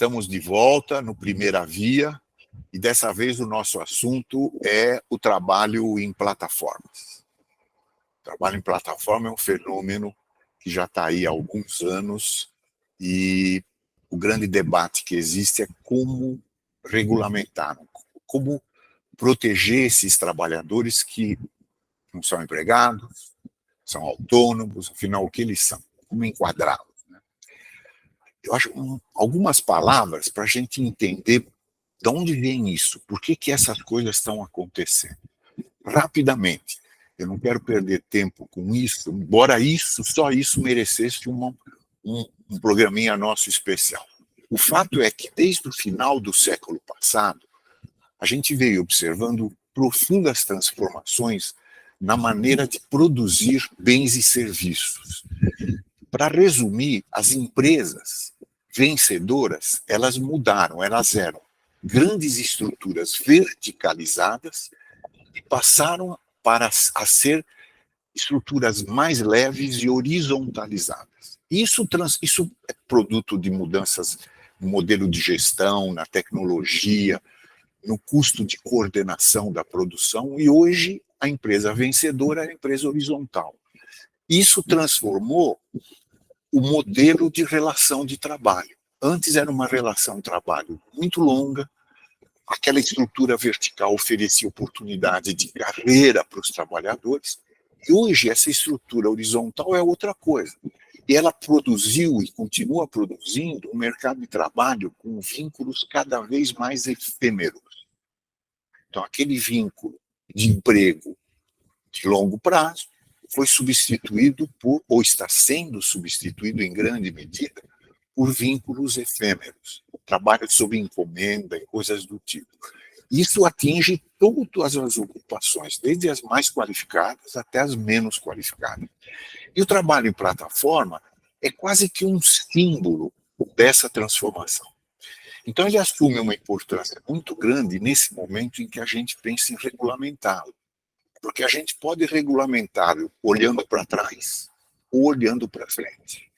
Estamos de volta no Primeira Via e dessa vez o nosso assunto é o trabalho em plataformas. O trabalho em plataforma é um fenômeno que já está aí há alguns anos e o grande debate que existe é como regulamentar, como proteger esses trabalhadores que não são empregados, são autônomos, afinal, o que eles são? Como enquadrá-los? Eu acho algumas palavras para a gente entender de onde vem isso, por que essas coisas estão acontecendo. Rapidamente, eu não quero perder tempo com isso, embora só isso merecesse um programinha nosso especial. O fato é que desde o final do século passado, a gente veio observando profundas transformações na maneira de produzir bens e serviços. Para resumir, as empresas vencedoras, elas mudaram, elas eram grandes estruturas verticalizadas e passaram a ser estruturas mais leves e horizontalizadas. Isso é produto de mudanças no modelo de gestão, na tecnologia, no custo de coordenação da produção, e hoje a empresa vencedora é a empresa horizontal. Isso transformou o modelo de relação de trabalho. Antes era uma relação de trabalho muito longa, aquela estrutura vertical oferecia oportunidade de carreira para os trabalhadores, e hoje essa estrutura horizontal é outra coisa. E ela produziu e continua produzindo um mercado de trabalho com vínculos cada vez mais efêmeros. Então, aquele vínculo de emprego de longo prazo foi substituído por, ou está sendo substituído em grande medida, por vínculos efêmeros, trabalho sob encomenda e coisas do tipo. Isso atinge todas as ocupações, desde as mais qualificadas até as menos qualificadas. E o trabalho em plataforma é quase que um símbolo dessa transformação. Então, ele assume uma importância muito grande nesse momento em que a gente pensa em regulamentá-lo. Porque a gente pode regulamentá-lo olhando para trás ou olhando para frente.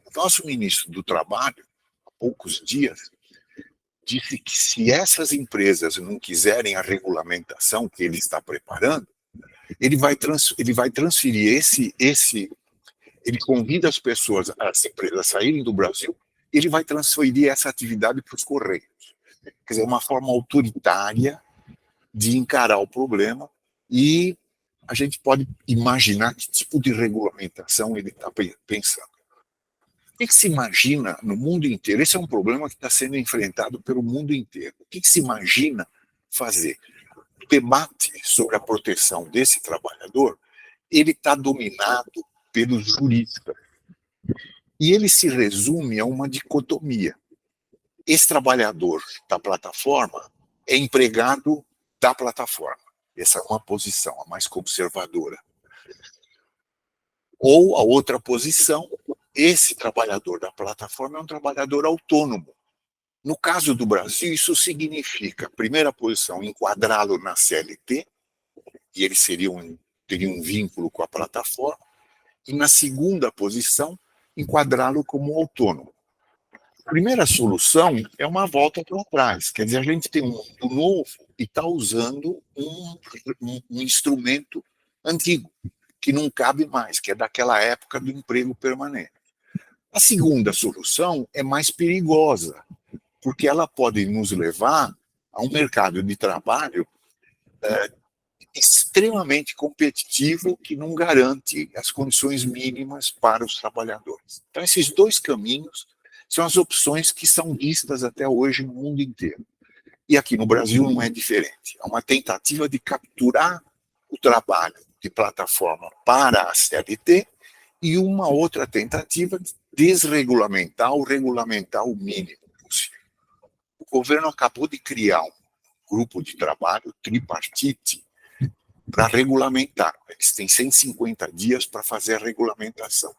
O nosso ministro do Trabalho, há poucos dias, disse que se essas empresas não quiserem a regulamentação que ele está preparando, ele vai transferir ele convida as pessoas, as empresas a saírem do Brasil, ele vai transferir essa atividade para os Correios. Quer dizer, uma forma autoritária de encarar o problema, e a gente pode imaginar que tipo de regulamentação ele está pensando. O que se imagina no mundo inteiro? Esse é um problema que está sendo enfrentado pelo mundo inteiro. O que se imagina fazer? O debate sobre a proteção desse trabalhador, ele está dominado pelos juristas. E ele se resume a uma dicotomia. Esse trabalhador da plataforma é empregado da plataforma. Essa é uma posição, a mais conservadora. Ou a outra posição, esse trabalhador da plataforma é um trabalhador autônomo. No caso do Brasil, isso significa, primeira posição, enquadrá-lo na CLT, e ele teria um vínculo com a plataforma, e na segunda posição, enquadrá-lo como autônomo. A primeira solução é uma volta para trás, quer dizer, a gente tem um mundo novo e está usando um instrumento antigo, que não cabe mais, que é daquela época do emprego permanente. A segunda solução é mais perigosa, porque ela pode nos levar a um mercado de trabalho extremamente competitivo que não garante as condições mínimas para os trabalhadores. Então, esses dois caminhos são as opções que são vistas até hoje no mundo inteiro. E aqui no Brasil não é diferente. É uma tentativa de capturar o trabalho de plataforma para a CLT e uma outra tentativa de desregulamentar ou regulamentar o mínimo possível. O governo acabou de criar um grupo de trabalho tripartite para regulamentar. Eles têm 150 dias para fazer a regulamentação.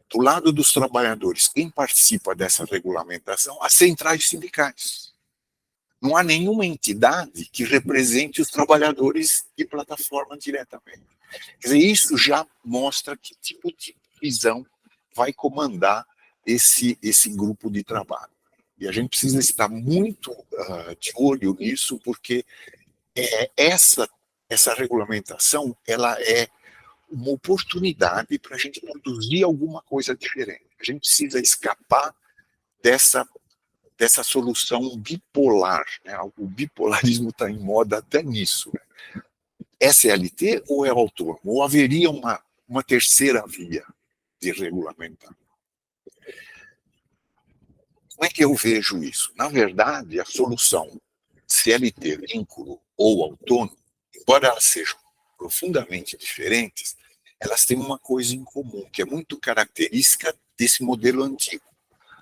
Do lado dos trabalhadores, quem participa dessa regulamentação? As centrais sindicais. Não há nenhuma entidade que represente os trabalhadores de plataforma diretamente. Quer dizer, isso já mostra que tipo de visão vai comandar esse grupo de trabalho. E a gente precisa estar muito de olho nisso, porque essa regulamentação ela é uma oportunidade para a gente produzir alguma coisa diferente. A gente precisa escapar dessa solução bipolar. Né? O bipolarismo está em moda até nisso. Né? É CLT ou é autônomo? Ou haveria uma terceira via de regulamentar? Como é que eu vejo isso? Na verdade, a solução CLT, vínculo ou autônomo, embora elas sejam profundamente diferentes, elas têm uma coisa em comum, que é muito característica desse modelo antigo.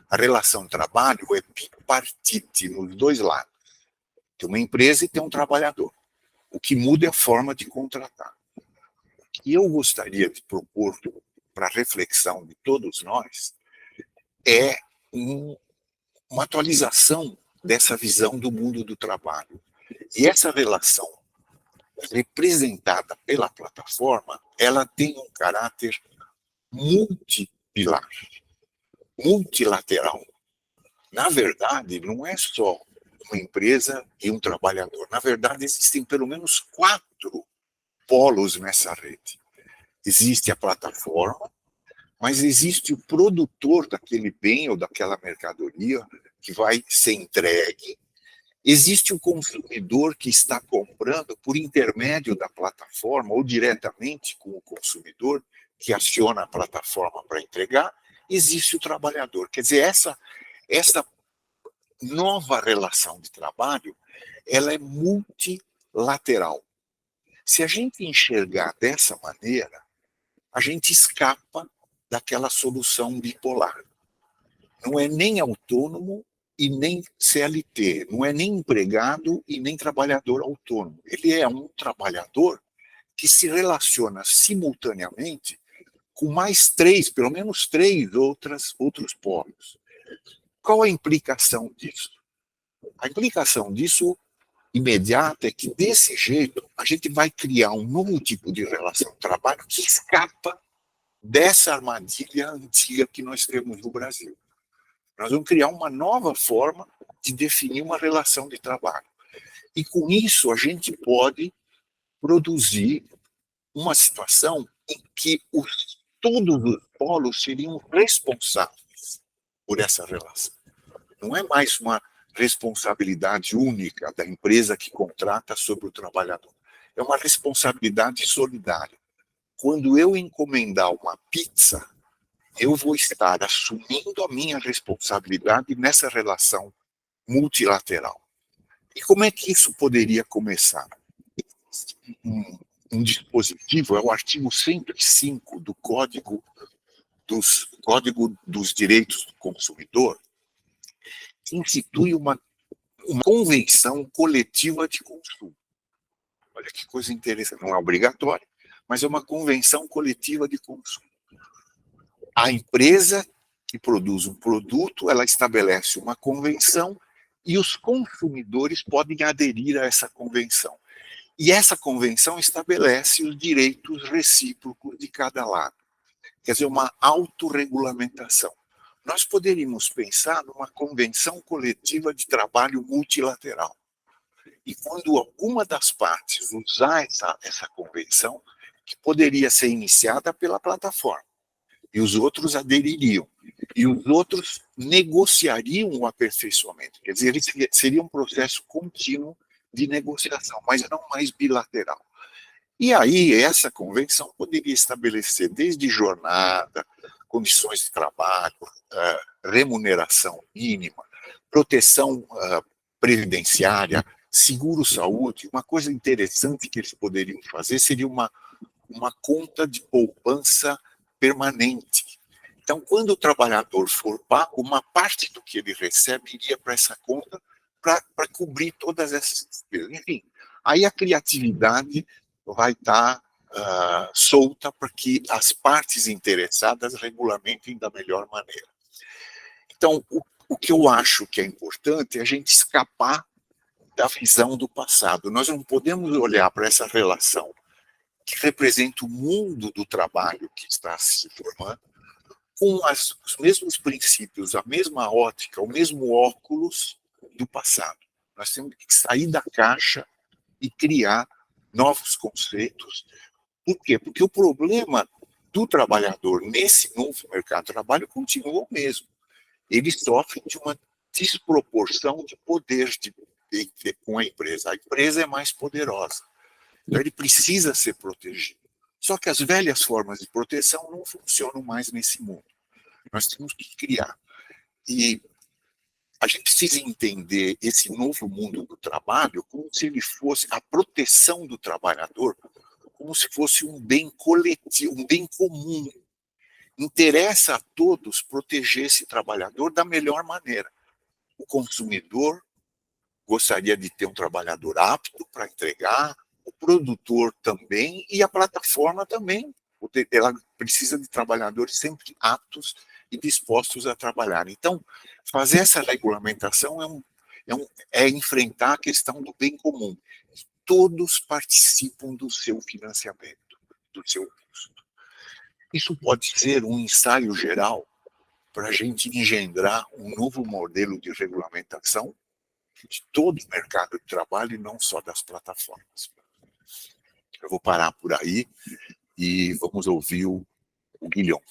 A relação trabalho é bipartite nos dois lados. Tem uma empresa e tem um trabalhador. O que muda é a forma de contratar. O que eu gostaria de propor para a reflexão de todos nós é uma atualização dessa visão do mundo do trabalho. E essa relação representada pela plataforma, ela tem um caráter multipilar, multilateral. Na verdade, não é só uma empresa e um trabalhador. Na verdade, existem pelo menos 4 polos nessa rede. Existe a plataforma, mas existe o produtor daquele bem ou daquela mercadoria que vai ser entregue. Existe o consumidor que está comprando por intermédio da plataforma ou diretamente com o consumidor que aciona a plataforma para entregar. Existe o trabalhador. Quer dizer, essa nova relação de trabalho, ela é multilateral. Se a gente enxergar dessa maneira, a gente escapa daquela solução bipolar. Não é nem autônomo e nem CLT, não é nem empregado e nem trabalhador autônomo. Ele é um trabalhador que se relaciona simultaneamente com mais 3, pelo menos 3 outros polos. Qual a implicação disso? A implicação disso imediata é que, desse jeito, a gente vai criar um novo tipo de relação de trabalho que escapa dessa armadilha antiga que nós temos no Brasil. Nós vamos criar uma nova forma de definir uma relação de trabalho. E, com isso, a gente pode produzir uma situação em que todos os polos seriam responsáveis por essa relação. Não é mais uma responsabilidade única da empresa que contrata sobre o trabalhador. É uma responsabilidade solidária. Quando eu encomendar uma pizza, eu vou estar assumindo a minha responsabilidade nessa relação multilateral. E como é que isso poderia começar? Um dispositivo, é o artigo 105 do Código dos Direitos do Consumidor, que institui uma convenção coletiva de consumo. Olha que coisa interessante, não é obrigatório, mas é uma convenção coletiva de consumo. A empresa que produz um produto, ela estabelece uma convenção e os consumidores podem aderir a essa convenção. E essa convenção estabelece os direitos recíprocos de cada lado. Quer dizer, uma autorregulamentação. Nós poderíamos pensar numa convenção coletiva de trabalho multilateral. E quando alguma das partes usar essa convenção, que poderia ser iniciada pela plataforma, e os outros adeririam, e os outros negociariam o aperfeiçoamento. Quer dizer, seria um processo contínuo de negociação, mas não mais bilateral. E aí, essa convenção poderia estabelecer desde jornada, condições de trabalho, remuneração mínima, proteção previdenciária, seguro-saúde. Uma coisa interessante que eles poderiam fazer seria uma conta de poupança permanente. Então, quando o trabalhador for pago, uma parte do que ele recebe iria para essa conta para cobrir todas essas despesas. Enfim, aí a criatividade vai estar solta para que as partes interessadas regulamentem da melhor maneira. Então, o que eu acho que é importante é a gente escapar da visão do passado. Nós não podemos olhar para essa relação que representa o mundo do trabalho que está se formando com os mesmos princípios, a mesma ótica, o mesmo óculos do passado. Nós temos que sair da caixa e criar novos conceitos. Por quê? Porque o problema do trabalhador nesse novo mercado de trabalho continua o mesmo. Ele sofre de uma desproporção de poder com a empresa. A empresa é mais poderosa. Então, ele precisa ser protegido. Só que as velhas formas de proteção não funcionam mais nesse mundo. Nós temos que criar. E a gente precisa entender esse novo mundo do trabalho como se ele fosse a proteção do trabalhador, como se fosse um bem coletivo, um bem comum. Interessa a todos proteger esse trabalhador da melhor maneira. O consumidor gostaria de ter um trabalhador apto para entregar, o produtor também e a plataforma também. Ela precisa de trabalhadores sempre aptos e dispostos a trabalhar. Então, fazer essa regulamentação é enfrentar a questão do bem comum. Todos participam do seu financiamento, do seu custo. Isso pode ser um ensaio geral para a gente engendrar um novo modelo de regulamentação de todo o mercado de trabalho e não só das plataformas. Eu vou parar por aí e vamos ouvir o Guilhom.